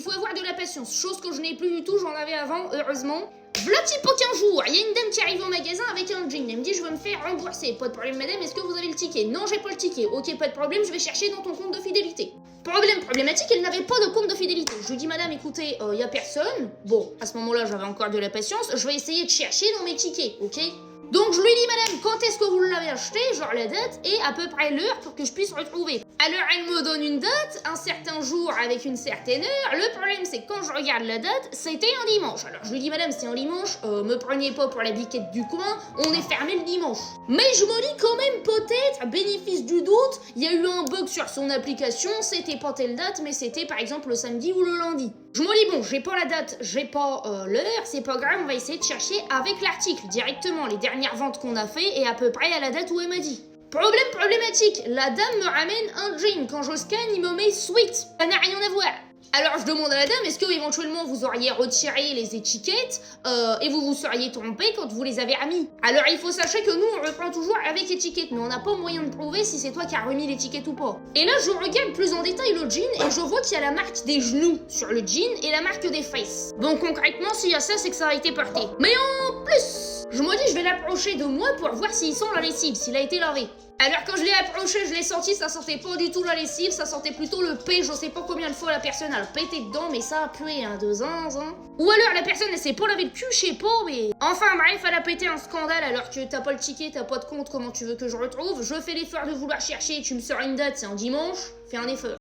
faut avoir de la patience, chose que je n'ai plus du tout, j'en avais avant, heureusement. V'là petit peu qu'un jour, il y a une dame qui arrive au magasin avec un jean, elle me dit je veux me faire rembourser, pas de problème madame, est-ce que vous avez le ticket? Non, j'ai pas le ticket, ok, pas de problème, je vais chercher dans ton compte de fidélité. Problématique, elle n'avait pas de compte de fidélité. Je lui dis madame écoutez, y a personne. Bon, à ce moment-là j'avais encore de la patience, je vais essayer de chercher dans mes tickets, ok? Donc je lui dis madame, quand est-ce que vous l'avez acheté, genre la date et à peu près l'heure pour que je puisse retrouver. Alors elle me donne une date, un certain jour avec une certaine heure. Le problème c'est que quand je regarde la date, c'était un dimanche. Alors je lui dis madame c'est un dimanche, me prenez pas pour la biquette du coin, on est fermé le dimanche. Mais je me dis quand même peut-être, bénéfice du doute, il y a eu un bug sur son application, c'était pas telle date mais c'était par exemple le samedi ou le lundi. Je me dis bon, j'ai pas la date, j'ai pas l'heure, c'est pas grave, on va essayer de chercher avec l'article directement les dernières ventes qu'on a fait et à peu près à la date où elle m'a dit. Problématique, la dame me ramène un jean, quand je scanne il me met sweet, ça n'a rien à voir. Alors je demande à la dame, est-ce que éventuellement vous auriez retiré les étiquettes et vous vous seriez trompé quand vous les avez remis? Alors il faut sachez que nous on reprend toujours avec étiquette, mais on n'a pas moyen de prouver si c'est toi qui as remis l'étiquette ou pas. Et là je regarde plus en détail le jean et je vois qu'il y a la marque des genoux sur le jean et la marque des fesses. Donc concrètement s'il y a ça c'est que ça a été porté. Mais en plus, je me dis je vais l'approcher de moi pour voir s'il sent la lessive, s'il a été lavé. Alors quand je l'ai approché, je l'ai senti, ça sentait pas du tout la lessive, ça sentait plutôt le P, je sais pas combien de fois la personne a pété dedans, mais ça a pué, hein, de zinzin. Ou alors la personne elle s'est pas lavé le cul, je sais pas, mais... Enfin bref, elle a pété un scandale alors que t'as pas le ticket, t'as pas de compte, comment tu veux que je retrouve? Je fais l'effort de vouloir chercher, tu me sors une date, c'est un dimanche, fais un effort.